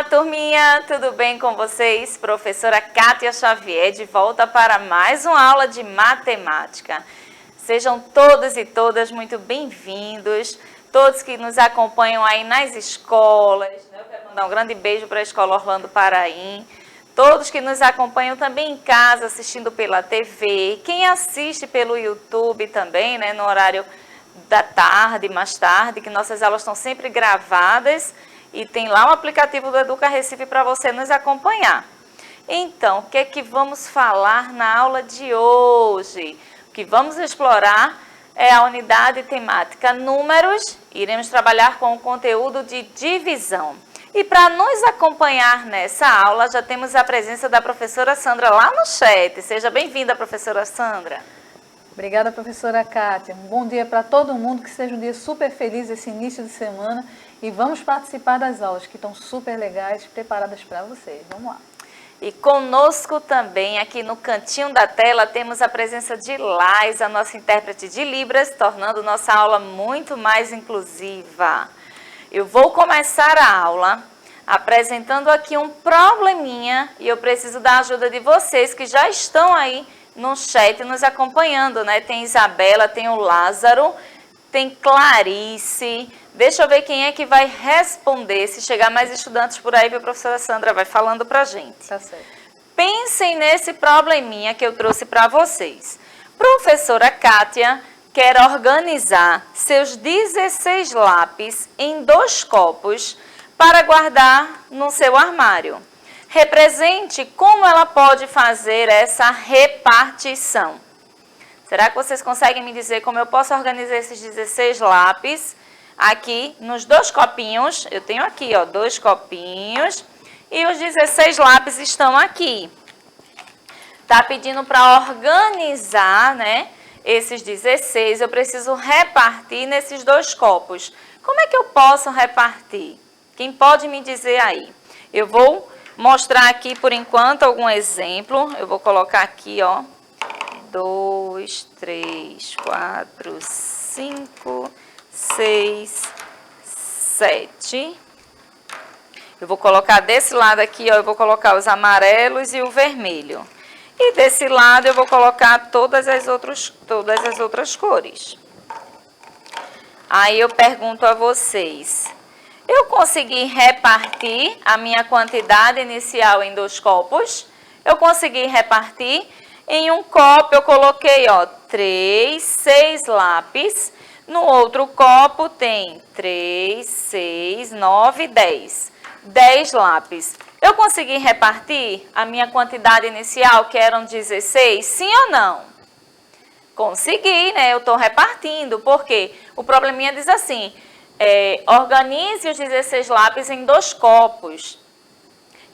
Olá, turminha! Tudo bem com vocês? Professora Kátia Xavier de volta para mais uma aula de matemática. Sejam todos e todas muito bem-vindos, todos que nos acompanham aí nas escolas, né? Eu quero mandar um grande beijo para a Escola Orlando Paraim, todos que nos acompanham também em casa, assistindo pela TV, quem assiste pelo YouTube também, né, no horário da tarde, mais tarde, que nossas aulas estão sempre gravadas e tem lá o aplicativo do Educa Recife para você nos acompanhar. Então, o que é que vamos falar na aula de hoje? O que vamos explorar é a unidade temática números, iremos trabalhar com o conteúdo de divisão. E para nos acompanhar nessa aula, já temos a presença da professora Sandra lá no chat. Seja bem-vinda, professora Sandra. Obrigada, professora Kátia. Um bom dia para todo mundo, que seja um dia super feliz esse início de semana. E vamos participar das aulas, que estão super legais, preparadas para vocês. Vamos lá. E conosco também, aqui no cantinho da tela, temos a presença de Lais, a nossa intérprete de Libras, tornando nossa aula muito mais inclusiva. Eu vou começar a aula apresentando aqui um probleminha e eu preciso da ajuda de vocês que já estão aí no chat nos acompanhando, né? Tem Isabela, tem o Lázaro, tem Clarice. Deixa eu ver quem é que vai responder. Se chegar mais estudantes por aí, a professora Sandra vai falando pra gente. Tá certo. Pensem nesse probleminha que eu trouxe para vocês. Professora Kátia quer organizar seus 16 lápis em 2 copos para guardar no seu armário. Represente como ela pode fazer essa repartição. Será que vocês conseguem me dizer como eu posso organizar esses 16 lápis aqui nos 2 copinhos? Eu tenho aqui, ó, 2 copinhos e os 16 lápis estão aqui. Tá pedindo para organizar, né, esses 16, eu preciso repartir nesses 2 copos. Como é que eu posso repartir? Quem pode me dizer aí? Eu vou mostrar aqui, por enquanto, algum exemplo. Eu vou colocar aqui, ó, 2, 3, 4, 5, 6, 7. Eu vou colocar desse lado aqui, ó, eu vou colocar os amarelos e o vermelho. E desse lado eu vou colocar todas as outras cores. Aí eu pergunto a vocês, eu consegui repartir a minha quantidade inicial em 2 copos? Eu consegui repartir? Em um copo eu coloquei, ó, 6 lápis. No outro copo tem 3, 6, 9, 10. 10 lápis. Eu consegui repartir a minha quantidade inicial, que eram 16? Sim ou não? Consegui, né? Eu estou repartindo. Por quê? O probleminha diz assim, organize os 16 lápis em 2 copos.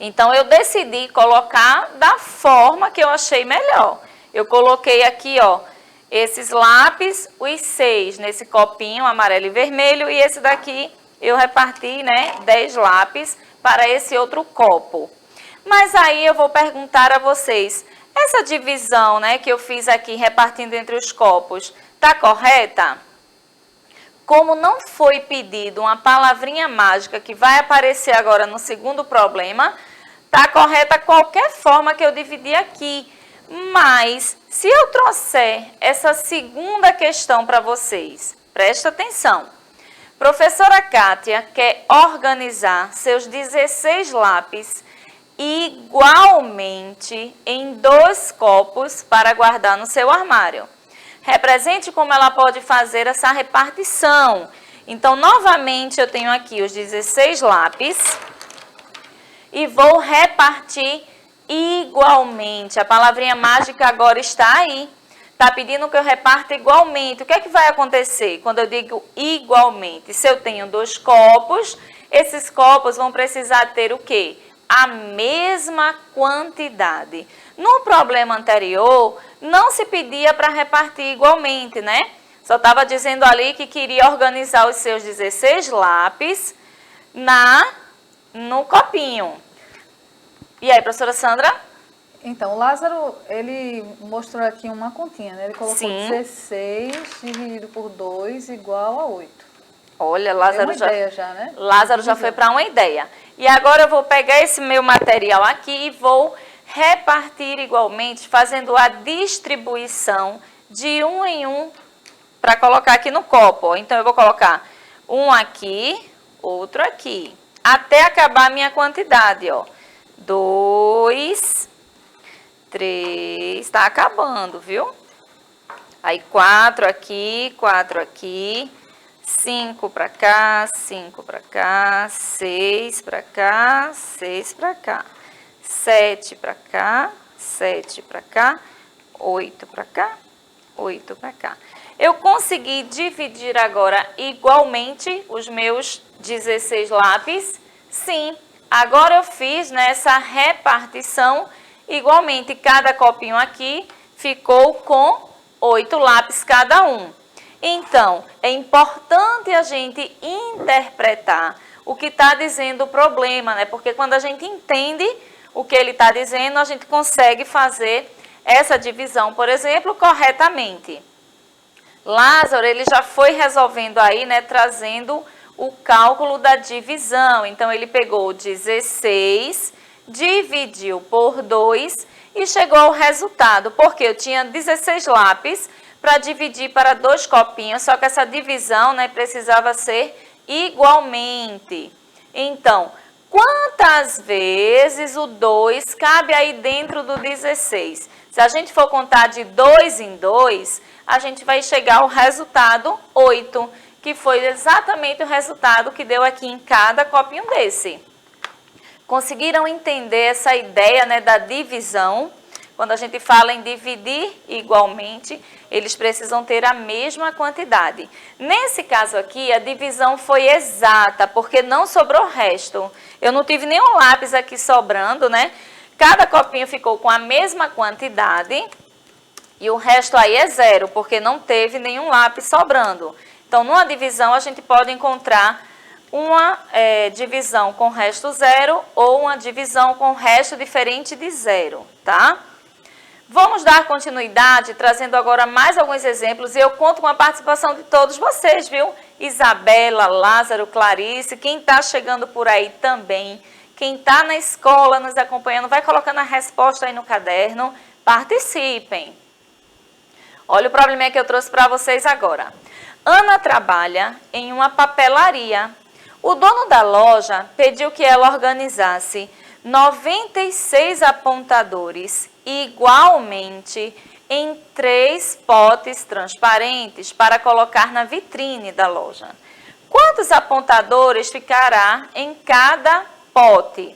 Então, eu decidi colocar da forma que eu achei melhor. Eu coloquei aqui, ó, esses lápis, os 6 nesse copinho amarelo e vermelho, e esse daqui eu reparti, né, 10 lápis para esse outro copo. Mas aí eu vou perguntar a vocês, essa divisão, né, que eu fiz aqui repartindo entre os copos, tá correta? Como não foi pedido uma palavrinha mágica que vai aparecer agora no segundo problema, tá correta qualquer forma que eu dividir aqui. Mas, se eu trouxer essa segunda questão para vocês, presta atenção. Professora Kátia quer organizar seus 16 lápis igualmente em 2 copos para guardar no seu armário. Represente como ela pode fazer essa repartição. Então, novamente, eu tenho aqui os 16 lápis e vou repartir igualmente. A palavrinha mágica agora está aí. Está pedindo que eu reparta igualmente. O que é que vai acontecer quando eu digo igualmente? Se eu tenho 2 copos, esses copos vão precisar ter o quê? A mesma quantidade. No problema anterior, não se pedia para repartir igualmente, né? Só estava dizendo ali que queria organizar os seus 16 lápis no copinho. E aí, professora Sandra? Então, o Lázaro, ele mostrou aqui uma continha, né? Ele colocou Sim. 16 dividido por 2 igual a 8. Olha, É Lázaro uma ideia já, né? Lázaro já foi para uma ideia. E agora eu vou pegar esse meu material aqui e vou repartir igualmente, fazendo a distribuição de um em um para colocar aqui no copo. Ó. Então, eu vou colocar um aqui, outro aqui, até acabar a minha quantidade, ó. 2, 3, está acabando, viu? Aí, 4 aqui, 5 para cá, 5 para cá, 6 para cá, 6 para cá, 7 para cá, 7 para cá, 8 para cá, 8 para cá. Eu consegui dividir agora igualmente os meus 16 lápis? Sim. Agora eu fiz nessa repartição igualmente. Cada copinho aqui ficou com 8 lápis cada um. Então, é importante a gente interpretar o que está dizendo o problema, né? Porque quando a gente entende o que ele está dizendo, a gente consegue fazer essa divisão, por exemplo, corretamente. Lázaro, ele já foi resolvendo aí, né, trazendo o cálculo da divisão. Então, ele pegou 16, dividiu por 2 e chegou ao resultado. Porque eu tinha 16 lápis para dividir para 2 copinhos, só que essa divisão, né, precisava ser igualmente. Então, quantas vezes o 2 cabe aí dentro do 16? Se a gente for contar de 2 em 2, a gente vai chegar ao resultado 8, que foi exatamente o resultado que deu aqui em cada copinho desse. Conseguiram entender essa ideia, né, da divisão? Quando a gente fala em dividir igualmente, eles precisam ter a mesma quantidade. Nesse caso aqui, a divisão foi exata, porque não sobrou resto. Eu não tive nenhum lápis aqui sobrando, né? Cada copinho ficou com a mesma quantidade e o resto aí é 0, porque não teve nenhum lápis sobrando. Então, numa divisão, a gente pode encontrar uma divisão com resto 0 ou uma divisão com resto diferente de 0, tá? Vamos dar continuidade, trazendo agora mais alguns exemplos, e eu conto com a participação de todos vocês, viu? Isabela, Lázaro, Clarice, quem está chegando por aí também, quem está na escola nos acompanhando, vai colocando a resposta aí no caderno, participem. Olha o probleminha que eu trouxe para vocês agora. Ana trabalha em uma papelaria. O dono da loja pediu que ela organizasse 96 apontadores igualmente em 3 potes transparentes para colocar na vitrine da loja. Quantos apontadores ficará em cada pote?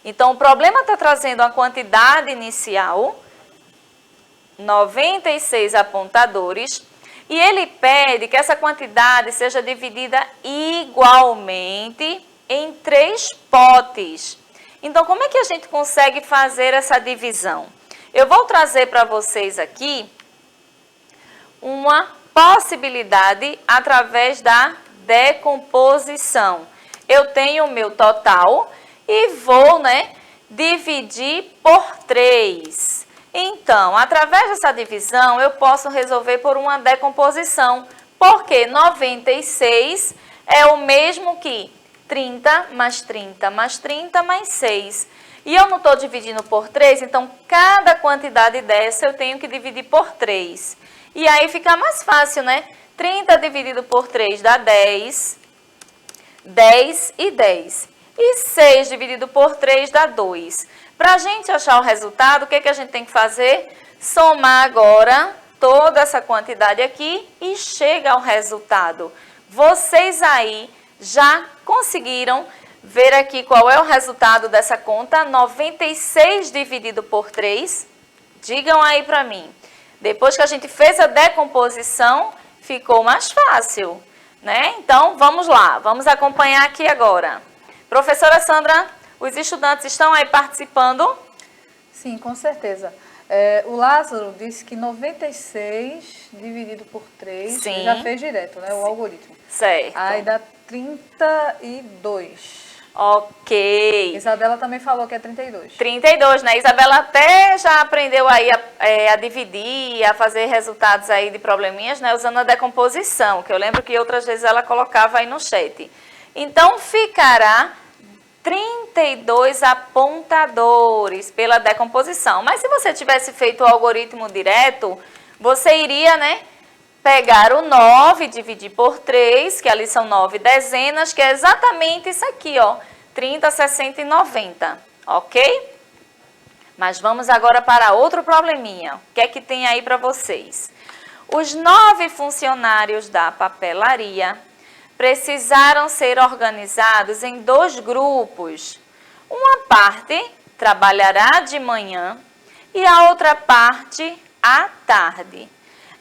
Então, o problema está trazendo a quantidade inicial, 96 apontadores, e ele pede que essa quantidade seja dividida igualmente em 3 potes. Então, como é que a gente consegue fazer essa divisão? Eu vou trazer para vocês aqui uma possibilidade através da decomposição. Eu tenho o meu total e vou, dividir por 3. Então, através dessa divisão, eu posso resolver por uma decomposição, porque 96 é o mesmo que 30 mais 30 mais 30 mais 6. E eu não estou dividindo por 3, então cada quantidade dessa eu tenho que dividir por 3. E aí fica mais fácil, né? 30 dividido por 3 dá 10, 10 e 10. E 6 dividido por 3 dá 2. Para a gente achar o resultado, o que a gente tem que fazer? Somar agora toda essa quantidade aqui e chega ao resultado. Vocês aí já conseguiram ver aqui qual é o resultado dessa conta? 96 dividido por 3. Digam aí para mim. Depois que a gente fez a decomposição, ficou mais fácil, né? Então, vamos lá. Vamos acompanhar aqui agora. Professora Sandra, os estudantes estão aí participando? Sim, com certeza. O Lázaro disse que 96 dividido por 3, Sim. já fez direto, né? O algoritmo. Certo. Aí dá 32. Ok. Isabela também falou que é 32. 32, né? Isabela até já aprendeu aí a dividir, a fazer resultados aí de probleminhas, né? Usando a decomposição, que eu lembro que outras vezes ela colocava aí no chat. Então, ficará 32 apontadores pela decomposição. Mas se você tivesse feito o algoritmo direto, você iria, né, pegar o 9, dividir por 3, que ali são 9 dezenas, que é exatamente isso aqui, ó, 30, 60 e 90, ok? Mas vamos agora para outro probleminha. O que é que tem aí para vocês? Os 9 funcionários da papelaria precisaram ser organizados em 2 grupos. Uma parte trabalhará de manhã e a outra parte à tarde.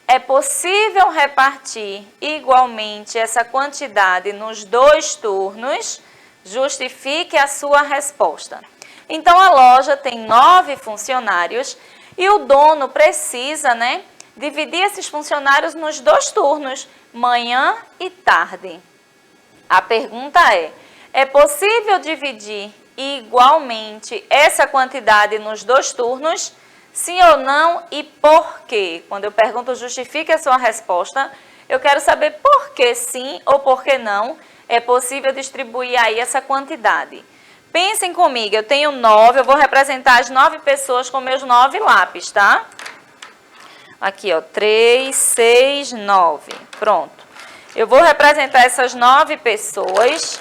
É possível repartir igualmente essa quantidade nos 2 turnos? Justifique a sua resposta. Então, a loja tem 9 funcionários e o dono precisa, né, dividir esses funcionários nos 2 turnos, manhã e tarde. A pergunta é possível dividir igualmente essa quantidade nos 2 turnos? Sim ou não e por quê? Quando eu pergunto justifique a sua resposta, eu quero saber por que sim ou por que não é possível distribuir aí essa quantidade. Pensem comigo, eu tenho 9, eu vou representar as 9 pessoas com meus 9 lápis, tá? Aqui, ó, 3, 6, 9. Pronto. Eu vou representar essas 9 pessoas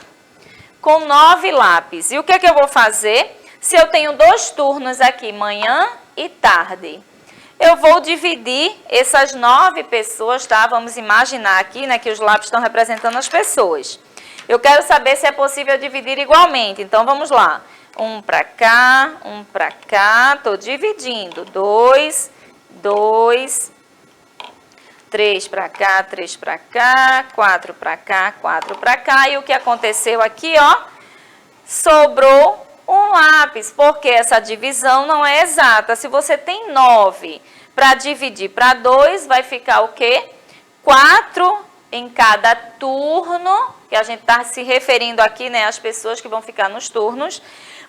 com 9 lápis. E o que é que eu vou fazer? Se eu tenho 2 turnos aqui, manhã e tarde, eu vou dividir essas 9 pessoas, tá? Vamos imaginar aqui, né, que os lápis estão representando as pessoas. Eu quero saber se é possível dividir igualmente. Então, vamos lá. Um para cá, estou dividindo. 2, 2, 3 para cá, 3 para cá, 4 para cá, 4 para cá. E o que aconteceu aqui, ó? Sobrou um lápis, porque essa divisão não é exata. Se você tem 9 para dividir para 2, vai ficar o quê? 4 em cada turno, que a gente está se referindo aqui, né, às pessoas que vão ficar nos turnos,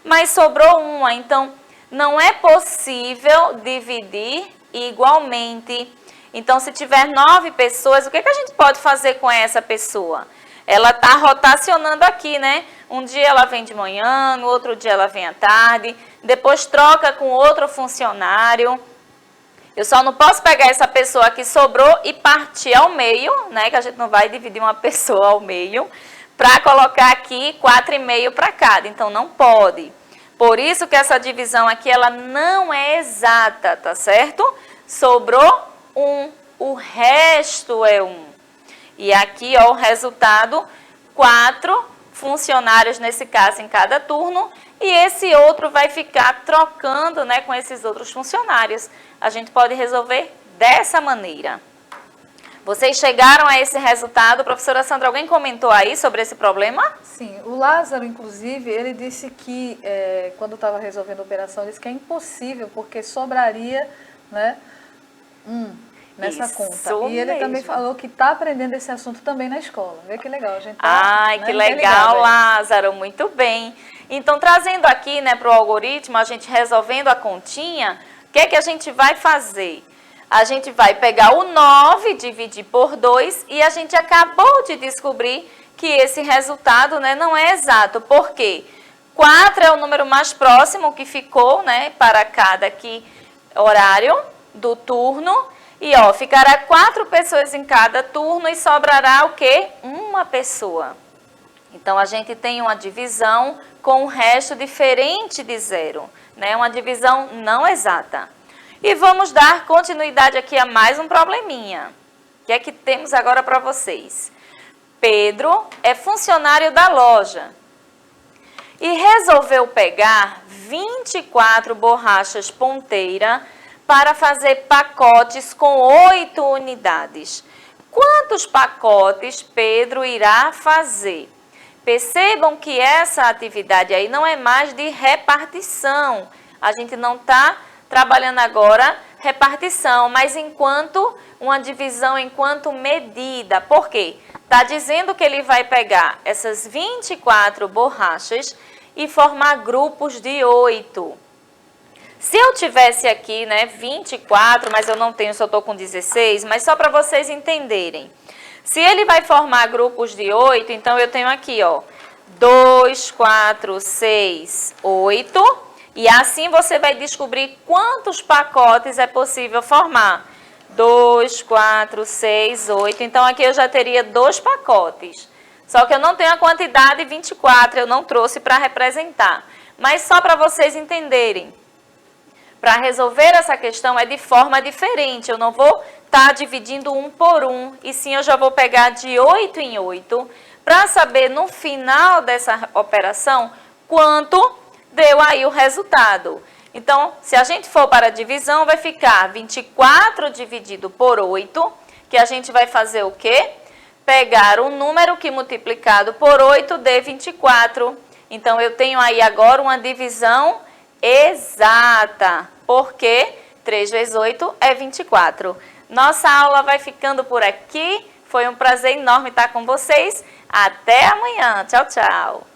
mas sobrou uma. Então, não é possível dividir igualmente. Então, se tiver 9 pessoas, o que a gente pode fazer com essa pessoa? Ela está rotacionando aqui, né? Um dia ela vem de manhã, no outro dia ela vem à tarde, depois troca com outro funcionário. Eu só não posso pegar essa pessoa que sobrou e partir ao meio, né? Que a gente não vai dividir uma pessoa ao meio, para colocar aqui 4,5 para cada. Então, não pode. Por isso que essa divisão aqui, ela não é exata, tá certo? Sobrou 1, o resto é 1. E aqui, ó, o resultado, 4 funcionários, nesse caso, em cada turno, e esse outro vai ficar trocando, né, com esses outros funcionários. A gente pode resolver dessa maneira. Vocês chegaram a esse resultado? Professora Sandra, alguém comentou aí sobre esse problema? Sim, o Lázaro, inclusive, ele disse que, quando estava resolvendo a operação, disse que é impossível, porque sobraria, né, nessa Isso conta. E ele mesmo. também falou que está aprendendo esse assunto também na escola. Vê que legal, a gente tá, Ai, né, que bem legal, ligado aí. Lázaro, muito bem. Então, trazendo aqui, né, para o algoritmo, a gente resolvendo a continha, o que é que a gente vai fazer? A gente vai pegar o 9, dividir por 2, e a gente acabou de descobrir que esse resultado, né, não é exato. Por quê? 4 é o número mais próximo que ficou, né, para cada aqui horário do turno. E, ó, ficará 4 pessoas em cada turno e sobrará o quê? Uma pessoa. Então, a gente tem uma divisão com um resto diferente de 0, né? Uma divisão não exata. E vamos dar continuidade aqui a mais um probleminha. O que é que temos agora para vocês? Pedro é funcionário da loja e resolveu pegar 24 borrachas ponteira para fazer pacotes com 8 unidades. Quantos pacotes Pedro irá fazer? Percebam que essa atividade aí não é mais de repartição. A gente não está trabalhando agora repartição, mas enquanto uma divisão enquanto medida. Por quê? Está dizendo que ele vai pegar essas 24 borrachas e formar grupos de 8. Se eu tivesse aqui, né, 24, mas eu não tenho, só estou com 16, mas só para vocês entenderem. Se ele vai formar grupos de 8, então eu tenho aqui, ó, 2, 4, 6, 8. E assim você vai descobrir quantos pacotes é possível formar. 2, 4, 6, 8. Então, aqui eu já teria 2 pacotes. Só que eu não tenho a quantidade 24, eu não trouxe para representar. Mas só para vocês entenderem. Para resolver essa questão é de forma diferente. Eu não vou estar dividindo um por um. E sim, eu já vou pegar de 8 em 8. Para saber no final dessa operação quanto deu aí o resultado. Então, se a gente for para a divisão, vai ficar 24 dividido por 8, que a gente vai fazer o quê? Pegar o número que multiplicado por 8 dê 24. Então, eu tenho aí agora uma divisão exata, porque 3 vezes 8 é 24. Nossa aula vai ficando por aqui. Foi um prazer enorme estar com vocês. Até amanhã. Tchau, tchau.